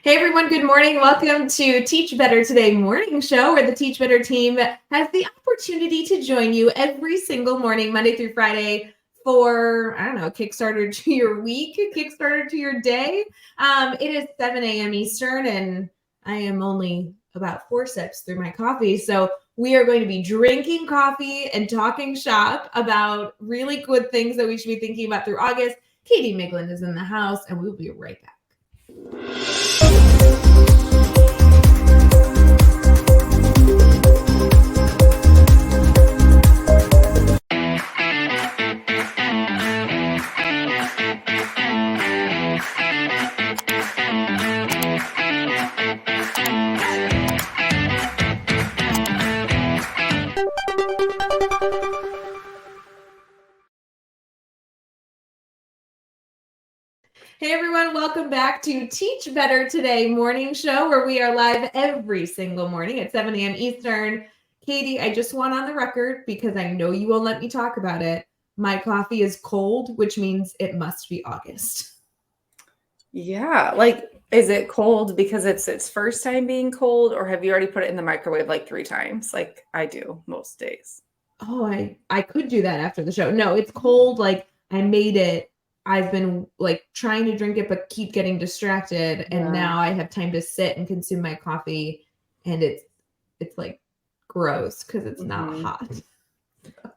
Hey everyone, good morning. Welcome to Teach Better Today morning show, where the Teach Better team has the opportunity to join you every single morning, Monday through Friday, for, I don't know, a Kickstarter to your week, a Kickstarter to your day. It is 7 a.m. Eastern, and I am only about 4 sips through my coffee. So we are going to be drinking coffee and talking shop about really good things that we should be thinking about through August. Katie Miglin is in the house, and we'll be right back. Hey everyone, welcome back to Teach Better Today morning show, where we are live every single morning at 7 a.m. Eastern. Katie, I just want on the record, because I know you won't let me talk about it. My coffee is cold, which means it must be August. Yeah, is it cold because it's its first time being cold, or have you already put it in the microwave like 3 times, like I do most days? Oh, I could do that after the show. No, it's cold. Like, I made it. I've been like trying to drink it, but keep getting distracted. And Yeah. now I have time to sit and consume my coffee. And it's like gross because it's not hot.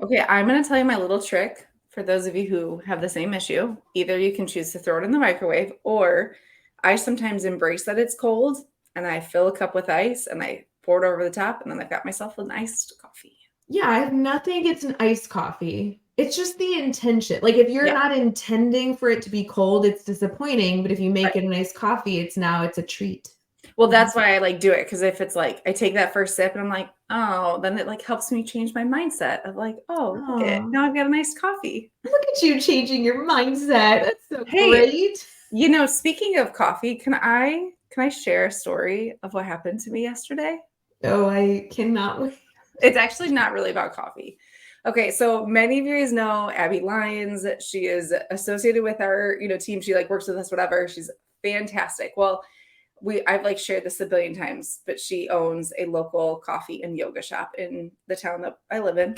Okay, I'm going to tell you my little trick for those of you who have the same issue. Either you can choose to throw it in the microwave, or I sometimes embrace that it's cold and I fill a cup with ice and I pour it over the top, and then I've got myself an iced coffee. Yeah, I have nothing against an iced coffee. It's just the intention. Like, if you're not intending for it to be cold, it's disappointing. But if you make it an iced coffee, it's a treat. Well, that's why I do it, because if it's like I take that first sip and I'm like, oh, then it helps me change my mindset of like, oh, look it, now I've got a nice coffee. Look at you changing your mindset. That's so great. Speaking of coffee, can I share a story of what happened to me yesterday? Oh, I cannot wait. It's actually not really about coffee. Okay, so many of you guys know Abby Lyons. She is associated with our, team. She works with us, whatever. She's fantastic. Well, I've shared this a billion times, but she owns a local coffee and yoga shop in the town that I live in.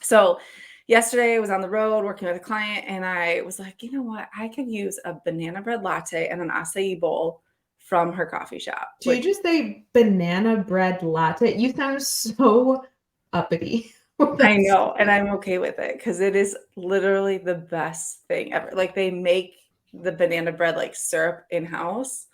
So yesterday I was on the road working with a client, and I was like, you know what? I could use a banana bread latte and an acai bowl from her coffee shop. Do you just say banana bread latte? You sound so uppity. I know, and I'm okay with it because it is literally the best thing ever. They make the banana bread syrup in-house.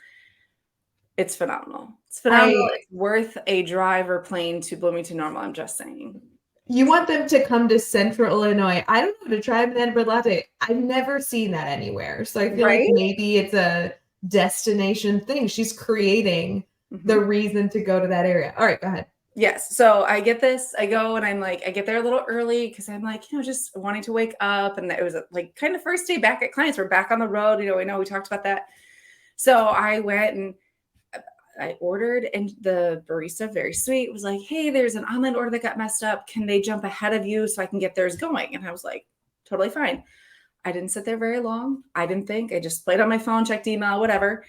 It's phenomenal. It's phenomenal. It's worth a drive or plane to Bloomington Normal. I'm just saying. You want them to come to Central Illinois. I don't know, to try a banana bread latte. I've never seen that anywhere. So I feel like maybe it's a destination thing. She's creating the reason to go to that area. All right, go ahead. Yes. So I get this. I go and I get there a little early because I'm just wanting to wake up. And it was kind of first day back at clients. We're back on the road. I know we talked about that. So I went and I ordered, and the barista, very sweet, was like, hey, there's an online order that got messed up. Can they jump ahead of you so I can get theirs going? And I was like, totally fine. I didn't sit there very long. I didn't think. I just played on my phone, checked email, whatever.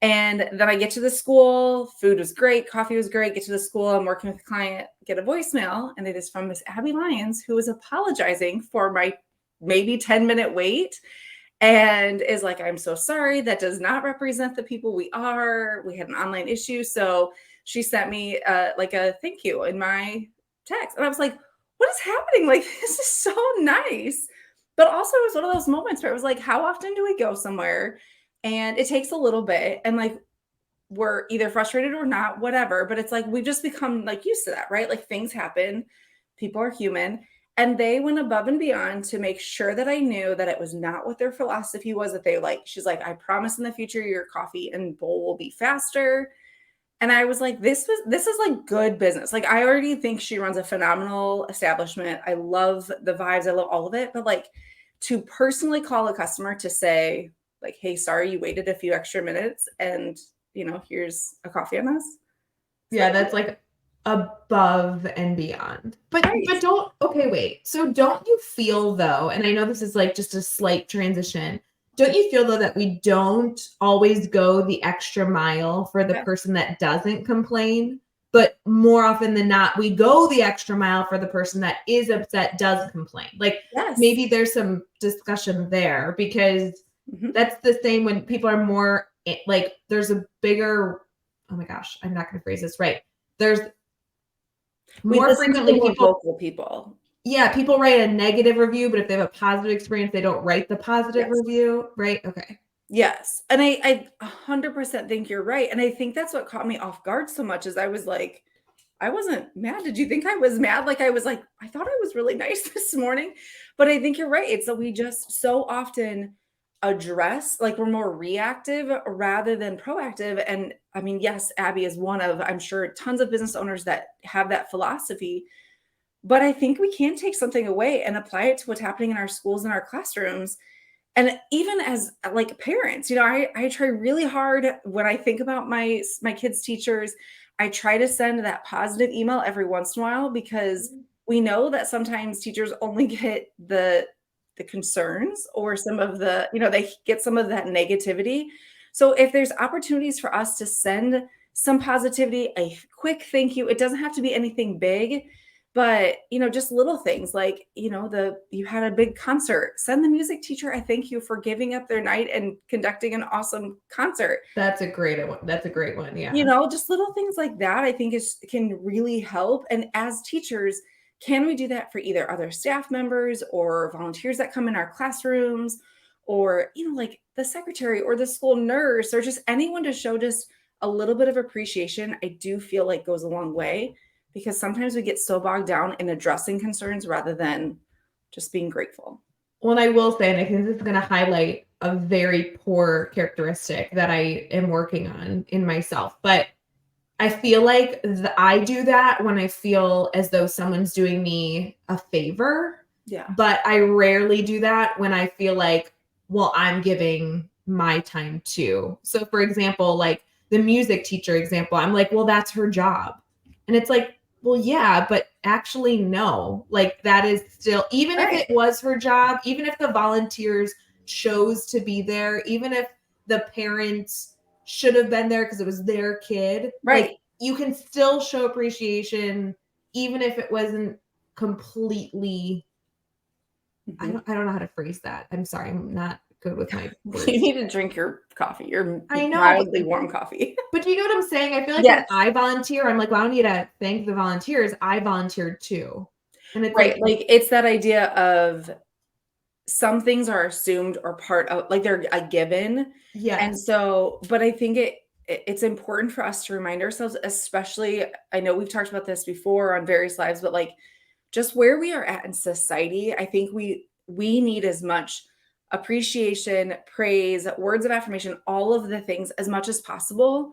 And then I get to the school. Food was great. Coffee was great. Get to the school. I'm working with a client, get a voicemail. And it is from Miss Abby Lyons, who is apologizing for my maybe 10-minute wait. And is like, I'm so sorry. That does not represent the people we are. We had an online issue. So she sent me a thank you in my text. And I was like, what is happening? This is so nice. But also it was one of those moments where it was like, how often do we go somewhere and it takes a little bit and we're either frustrated or not, whatever. But it's we've just become used to that, right? Things happen. People are human. And they went above and beyond to make sure that I knew that it was not what their philosophy was, that they she's like, I promise in the future your coffee and bowl will be faster. And I was like, this is good business. I already think she runs a phenomenal establishment. I love the vibes. I love all of it. But to personally call a customer to say hey, sorry, you waited a few extra minutes and, here's a coffee on us. Yeah, that's above and beyond. But don't, okay, wait. So don't you feel though, and I know this is just a slight transition, don't you feel though that we don't always go the extra mile for the Yeah. person that doesn't complain, but more often than not, we go the extra mile for the person that is upset, does complain? Like Yes. maybe there's some discussion there, because that's the same when people are more like, there's a bigger, oh my gosh, I'm not going to phrase this right. There's more frequently vocal people. Yeah, people write a negative review, but if they have a positive experience, they don't write the positive review, right? Okay. Yes. And I 100% think you're right. And I think that's what caught me off guard so much, is I was like, I wasn't mad. Did you think I was mad? Like, I was like, I thought I was really nice this morning. But I think you're right. It's that we just so often address, like, we're more reactive rather than proactive. And I mean, yes, Abby is one of, I'm sure, tons of business owners that have that philosophy. But I think we can take something away and apply it to what's happening in our schools and our classrooms. And even as like parents, I try really hard when I think about my kids' teachers. I try to send that positive email every once in a while, because we know that sometimes teachers only get the concerns or some of the, they get some of that negativity. So if there's opportunities for us to send some positivity, a quick thank you, it doesn't have to be anything big. But, just little things like, you had a big concert, send the music teacher a thank you for giving up their night and conducting an awesome concert. That's a great one. That's a great one. Yeah. Just little things like that, I think can really help. And as teachers, can we do that for either other staff members or volunteers that come in our classrooms, or, like the secretary or the school nurse, or just anyone to show just a little bit of appreciation? I do feel like goes a long way, because sometimes we get so bogged down in addressing concerns rather than just being grateful. Well, and I will say, and I think this is going to highlight a very poor characteristic that I am working on in myself, but I feel like I do that when I feel as though someone's doing me a favor. Yeah. But I rarely do that when I feel like, well, I'm giving my time too. So for example, like the music teacher example, I'm like, well, that's her job. And it's like, well, yeah, but actually, no, like that is still, even if it was her job, even if the volunteers chose to be there, even if the parents should have been there because it was their kid, like you can still show appreciation, even if it wasn't completely, I don't know how to phrase that. I'm sorry. I'm not good with my words. You need to drink your coffee, your I know, mildly warm coffee. But do you know what I'm saying? I feel like when I volunteer, I'm like, well, I don't need to thank the volunteers. I volunteered too. And it's like it's that idea of some things are assumed or part of, like, they're a given. Yeah. And so, but I think it's important for us to remind ourselves, especially, I know we've talked about this before on various lives, but like just where we are at in society, I think we need as much appreciation, praise, words of affirmation, all of the things as much as possible,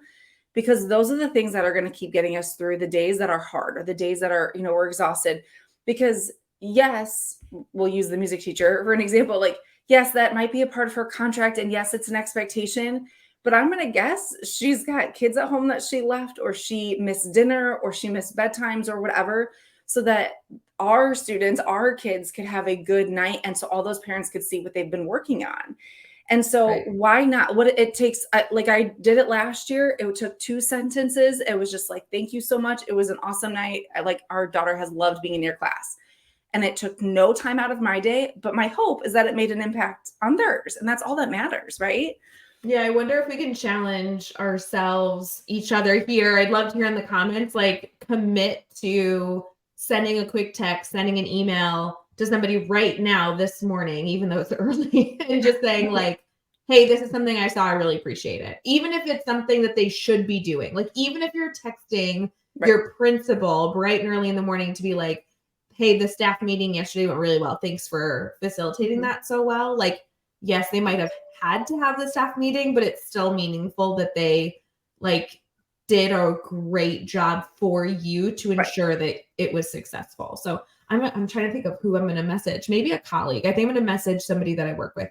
because those are the things that are going to keep getting us through the days that are hard, or the days that are, we're exhausted. Because yes, we'll use the music teacher for an example. Like, yes, that might be a part of her contract, and yes, it's an expectation, but I'm going to guess she's got kids at home that she left, or she missed dinner, or she missed bedtimes, or whatever, so that our students, our kids could have a good night. And so all those parents could see what they've been working on. And so why not? What it takes, like I did it last year. It took 2 sentences. It was just like, thank you so much. It was an awesome night. Our daughter has loved being in your class. And it took no time out of my day, but my hope is that it made an impact on theirs. And that's all that matters, right? Yeah, I wonder if we can challenge ourselves, each other here. I'd love to hear in the comments, like, commit to sending a quick text, sending an email to somebody right now this morning, even though it's early, and just saying like, hey, this is something I saw. I really appreciate it. Even if it's something that they should be doing. Like, even if you're texting your principal bright and early in the morning to be like, hey, the staff meeting yesterday went really well. Thanks for facilitating that so well. Like, yes, they might have had to have the staff meeting, but it's still meaningful that they like did a great job for you to ensure that it was successful. So I'm trying to think of who I'm going to message. Maybe a colleague. I think I'm going to message somebody that I work with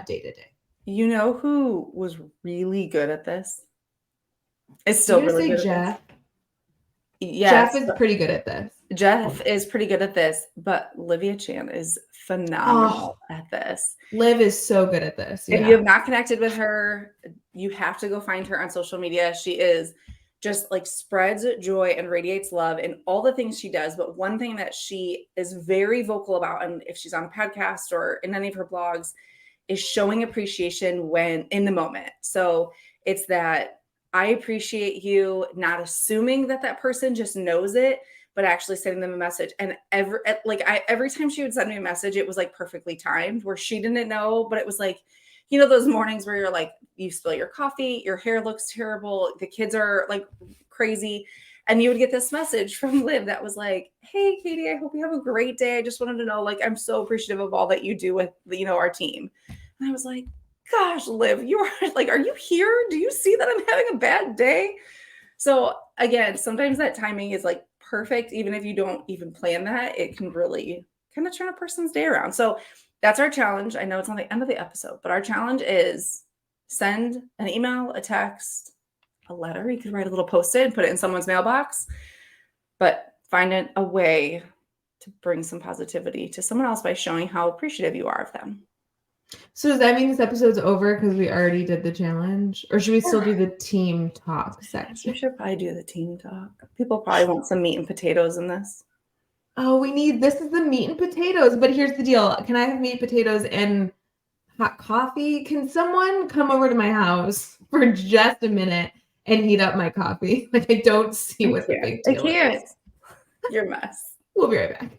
day to day. You know who was really good at this? It's still really good. Jeff. Yes. Jeff is pretty good at this. Jeff is pretty good at this, but Livia Chan is phenomenal at this. Liv is so good at this. If you have not connected with her, you have to go find her on social media. She is just like spreads joy and radiates love in all the things she does. But one thing that she is very vocal about, and if she's on a podcast or in any of her blogs, is showing appreciation when in the moment. So it's that I appreciate you, not assuming that that person just knows it, but actually sending them a message. And every time she would send me a message, it was like perfectly timed where she didn't know, but it was like, you know, those mornings where you're like, you spill your coffee, your hair looks terrible, the kids are like crazy. And you would get this message from Liv that was like, hey, Katie, I hope you have a great day. I just wanted to know, like, I'm so appreciative of all that you do with, you know, our team. And I was like, gosh, Liv, you are like, are you here? Do you see that I'm having a bad day? So again, sometimes that timing is like perfect. Even if you don't even plan that, it can really kind of turn a person's day around. So that's our challenge. I know it's on the end of the episode, but our challenge is send an email, a text, a letter. You could write a little post-it and put it in someone's mailbox, but find a way to bring some positivity to someone else by showing how appreciative you are of them. So does that mean this episode's over because we already did the challenge? Or should we still do the team talk section? We should probably do the team talk. People probably want some meat and potatoes in this. Oh, this is the meat and potatoes. But here's the deal. Can I have meat, potatoes, and hot coffee? Can someone come over to my house for just a minute and heat up my coffee? Like, I don't see what the big deal is. You're a mess. We'll be right back.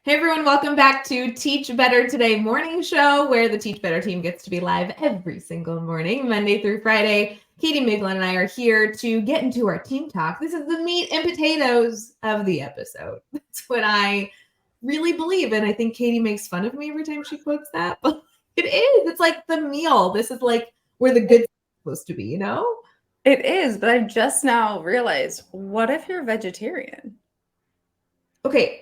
Hey everyone, welcome back to Teach Better Today morning show, where the Teach Better team gets to be live every single morning, Monday through Friday. Katie, Miglin, and I are here to get into our team talk. This is the meat and potatoes of the episode. That's what I really believe, and I think Katie makes fun of me every time she quotes that, but it is. It's like the meal. This is like where the good is supposed to be, you know? It is, but I just now realized, what if you're vegetarian? Okay.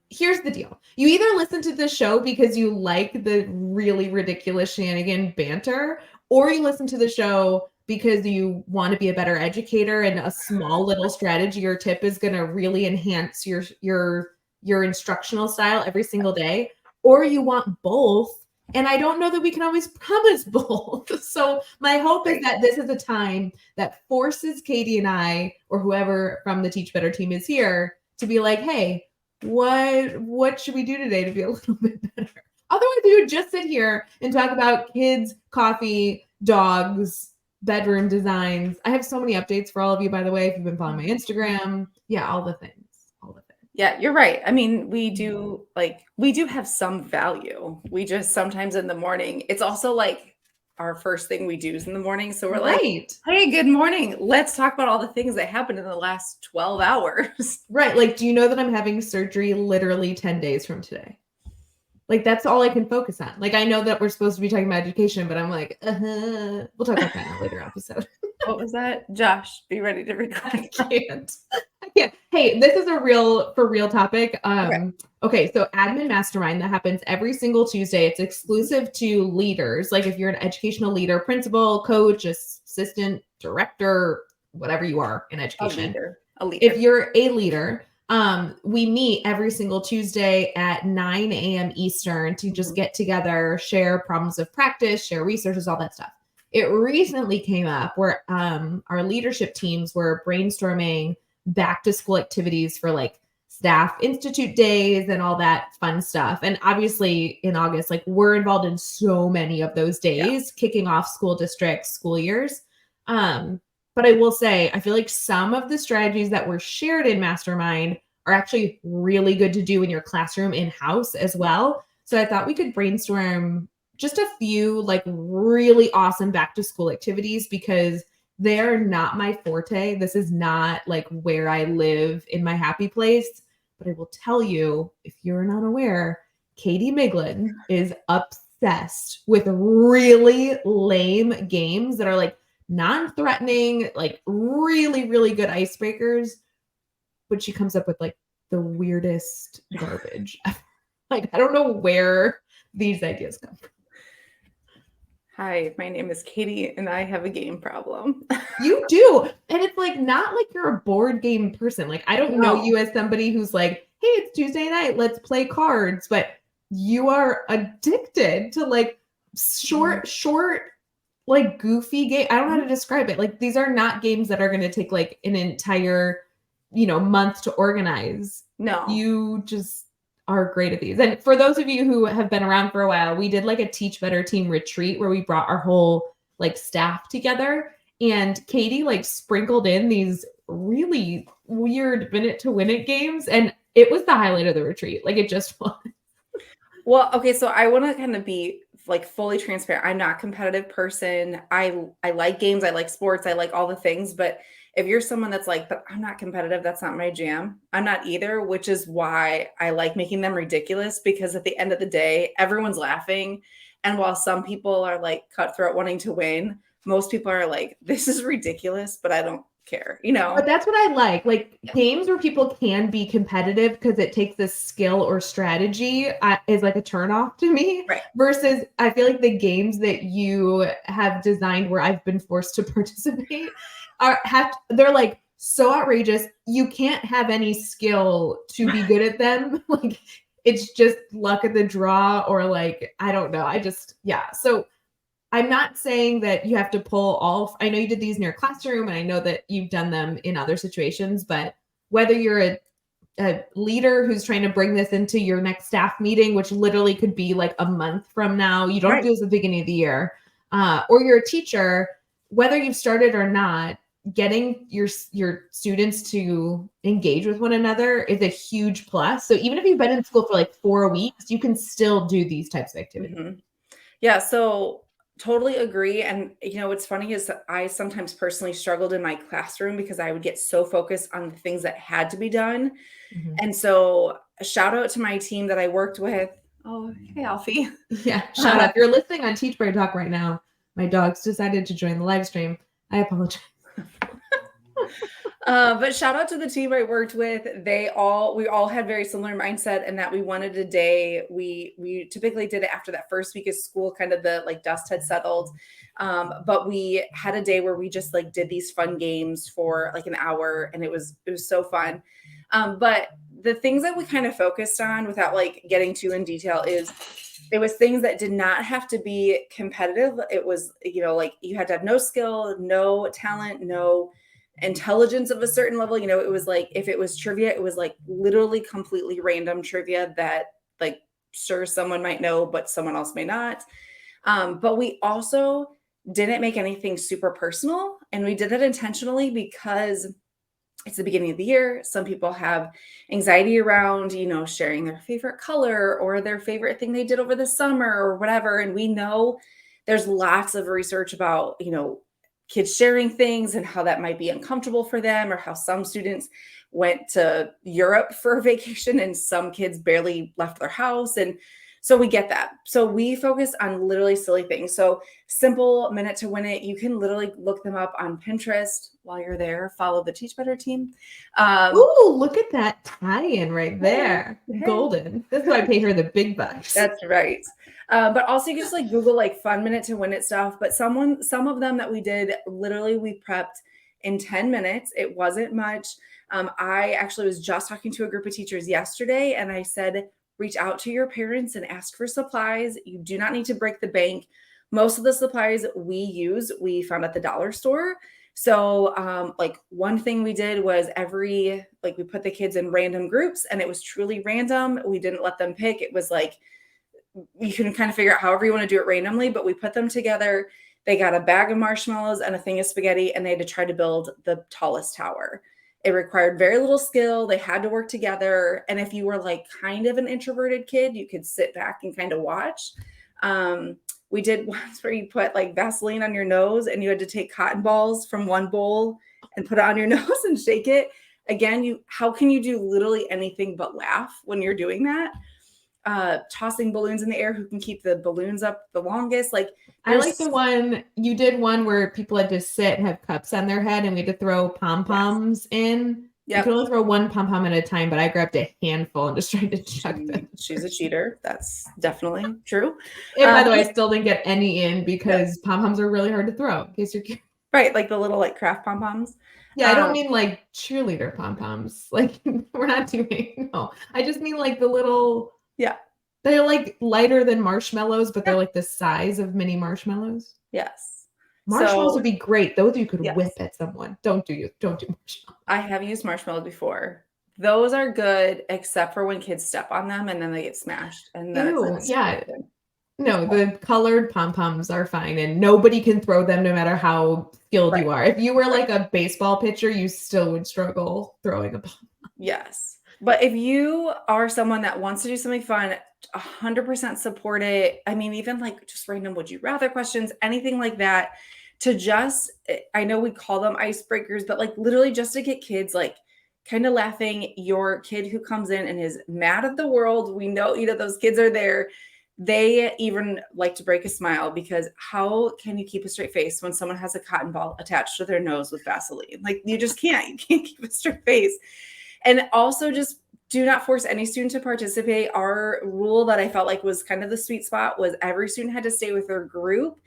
Here's the deal. You either listen to the show because you like the really ridiculous shenanigan banter, or you listen to the show because you want to be a better educator and a small little strategy or tip is going to really enhance your instructional style every single day, or you want both. And I don't know that we can always promise both. So my hope is that this is a time that forces Katie and I, or whoever from the Teach Better team is here, to be like, hey, what should we do today to be a little bit better? Otherwise, we would just sit here and talk about kids, coffee, dogs, bedroom designs. I have so many updates for all of you, by the way, if you've been following my Instagram. Yeah, all the things. Yeah, you're right. I mean, we do have some value. We just sometimes in the morning, it's also like our first thing we do is in the morning. So we're like, hey, good morning. Let's talk about all the things that happened in the last 12 hours. Right. Like, do you know that I'm having surgery literally 10 days from today? Like, that's all I can focus on. Like, I know that we're supposed to be talking about education, but I'm like, we'll talk about that in a later episode. What was that? Josh, be ready to record. I can't. Hey, this is a real topic. Okay, so admin mastermind that happens every single Tuesday. It's exclusive to leaders. Like if you're an educational leader, principal, coach, assistant, director, whatever you are in education. A leader. If you're a leader, we meet every single Tuesday at 9 a.m. Eastern to just get together, share problems of practice, share resources, all that stuff. It recently came up where our leadership teams were brainstorming back to school activities for like staff institute days and all that fun stuff. And obviously in August, like we're involved in so many of those days, kicking off school districts, school years. But I will say, I feel like some of the strategies that were shared in Mastermind are actually really good to do in your classroom in-house as well. So I thought we could brainstorm just a few like really awesome back to school activities because they're not my forte. This is not like where I live in my happy place. But I will tell you, if you're not aware, Katie Miglin is obsessed with really lame games that are like non-threatening, like really, really good icebreakers. But she comes up with like the weirdest garbage. Like, I don't know where these ideas come from. Hi, my name is Katie and I have a game problem. You do. And it's like not like you're a board game person. Like, I don't know No. you as somebody who's like, hey, it's Tuesday night, let's play cards. But you are addicted to like short, like goofy game. I don't know how to describe it. Like, these are not games that are going to take like an entire, month to organize. No. You just are great at these. And for those of you who have been around for a while, we did like a Teach Better team retreat where we brought our whole like staff together, and Katie like sprinkled in these really weird minute to win it games, and it was the highlight of the retreat. Like, it just was. Well, okay, so I want to kind of be like fully transparent. I'm not a competitive person. I like games, I like sports, I like all the things, but if you're someone that's like, but I'm not competitive, that's not my jam. I'm not either, which is why I like making them ridiculous, because at the end of the day, everyone's laughing. And while some people are like cutthroat wanting to win, most people are like, this is ridiculous, but I don't care, But that's what I like games where people can be competitive because it takes a skill or strategy is like a turnoff to me. Right. Versus I feel like the games that you have designed where I've been forced to participate they're like so outrageous. You can't have any skill to be good at them. Like, it's just luck of the draw, or like, I don't know. So I'm not saying that you have to pull all. I know you did these in your classroom, and I know that you've done them in other situations, but whether you're a leader who's trying to bring this into your next staff meeting, which literally could be like a month from now, you don't do this at the beginning of the year, or you're a teacher, whether you've started or not, getting your students to engage with one another is a huge plus. So even if you've been in school for like 4 weeks, you can still do these types of activities. Mm-hmm. Yeah, so totally agree. And what's funny is that I sometimes personally struggled in my classroom because I would get so focused on the things that had to be done. Mm-hmm. And so a shout out to my team that I worked with. Oh, hey, Alfie. Yeah, shout out. If you're listening on Teach Better Talk right now, my dogs decided to join the live stream. I apologize. But shout out to the team I worked with. We all had very similar mindset, and that we wanted a day. We typically did it after that first week of school, kind of the like dust had settled. But we had a day where we just like did these fun games for like an hour, and it was so fun. But the things that we kind of focused on, without like getting too in detail, is it was things that did not have to be competitive. It was, like you had to have no skill, no talent, no intelligence of a certain level. It was like, if it was trivia, it was like literally completely random trivia that like, sure, someone might know, but someone else may not. But we also didn't make anything super personal. And we did that intentionally because it's the beginning of the year. Some people have anxiety around, sharing their favorite color or their favorite thing they did over the summer or whatever. And we know there's lots of research about, kids sharing things and how that might be uncomfortable for them, or how some students went to Europe for a vacation and some kids barely left their house. And so we get that. So we focus on literally silly things. So simple minute to win it. You can literally look them up on Pinterest while you're there. Follow the Teach Better team. Ooh, look at that tie-in right there. Hey. Golden. That's why I pay her the big bucks. That's right. But also you can just like Google like fun minute to win it stuff. But some of them that we did, literally we prepped in 10 minutes. It wasn't much. I actually was just talking to a group of teachers yesterday, and I said, reach out to your parents and ask for supplies. You do not need to break the bank. Most of the supplies we found at the dollar store. So like one thing we did was we put the kids in random groups, and it was truly random. We didn't let them pick. It was like, you can kind of figure out however you want to do it randomly, but we put them together. They got a bag of marshmallows and a thing of spaghetti, and they had to try to build the tallest tower. It required very little skill. They had to work together. And if you were like kind of an introverted kid, you could sit back and kind of watch. We did once where you put like Vaseline on your nose and you had to take cotton balls from one bowl and put it on your nose and shake it. Again, how can you do literally anything but laugh when you're doing that? Tossing balloons in the air, who can keep the balloons up the longest. Like, I like the one you did one where people had to sit and have cups on their head and we had to throw pom-poms in. Yep. You could only throw one pom-pom at a time, but I grabbed a handful and just tried to chuck them. She's a cheater. That's definitely true. And by the way, I still didn't get any in because pom-poms are really hard to throw, in case you're curious. Right, like the little like craft pom-poms. Yeah, I don't mean like cheerleader pom-poms. Like, we're not doing, no. I just mean like the little... Yeah. They're like lighter than marshmallows, but they're like the size of mini marshmallows. Yes. Marshmallows would be great. Those you could whip at someone. Don't do marshmallows. I have used marshmallows before. Those are good, except for when kids step on them and then they get smashed. And then no, the colored pom-poms are fine and nobody can throw them no matter how skilled you are. If you were like a baseball pitcher, you still would struggle throwing a pom-pom. Yes. But if you are someone that wants to do something fun, 100% support it. I mean, even like just random would you rather questions, anything like that, to just, I know we call them icebreakers, but like literally just to get kids like kind of laughing. Your kid who comes in and is mad at the world, we know, those kids are there. They even like to break a smile, because how can you keep a straight face when someone has a cotton ball attached to their nose with Vaseline? Like, you just can't. You can't keep a straight face. And also just do not force any student to participate. Our rule that I felt like was kind of the sweet spot was every student had to stay with their group.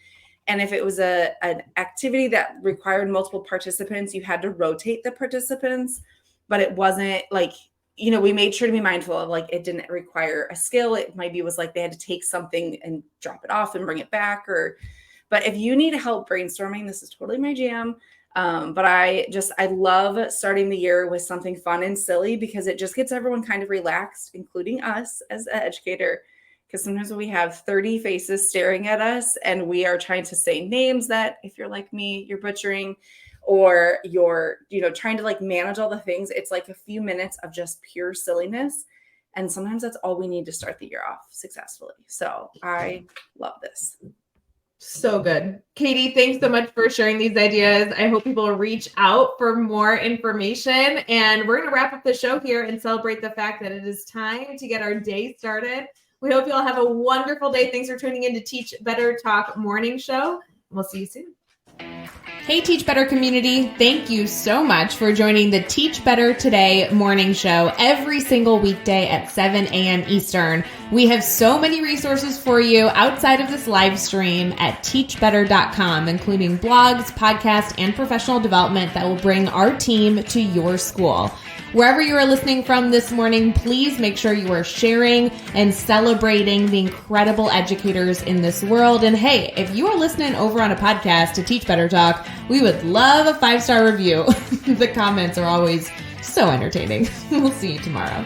And if it was an activity that required multiple participants, you had to rotate the participants. But it wasn't like, we made sure to be mindful of like, it didn't require a skill. It maybe was like they had to take something and drop it off and bring it back. But if you need help brainstorming, this is totally my jam. But I love starting the year with something fun and silly, because it just gets everyone kind of relaxed, including us as an educator. Because sometimes we have 30 faces staring at us and we are trying to say names that, if you're like me, you're butchering, or you're, trying to like manage all the things. It's like a few minutes of just pure silliness. And sometimes that's all we need to start the year off successfully. So I love this. So good. Katie, thanks so much for sharing these ideas. I hope people reach out for more information. And we're going to wrap up the show here and celebrate the fact that it is time to get our day started. We hope you all have a wonderful day. Thanks for tuning in to Teach Better Talk Morning Show. We'll see you soon. Hey, Teach Better community. Thank you so much for joining the Teach Better Today morning show every single weekday at 7 a.m. Eastern. We have so many resources for you outside of this live stream at teachbetter.com, including blogs, podcasts, and professional development that will bring our team to your school. Wherever you are listening from this morning, please make sure you are sharing and celebrating the incredible educators in this world. And hey, if you are listening over on a podcast to Teach Better Talk, we would love a 5-star review. The comments are always so entertaining. We'll see you tomorrow.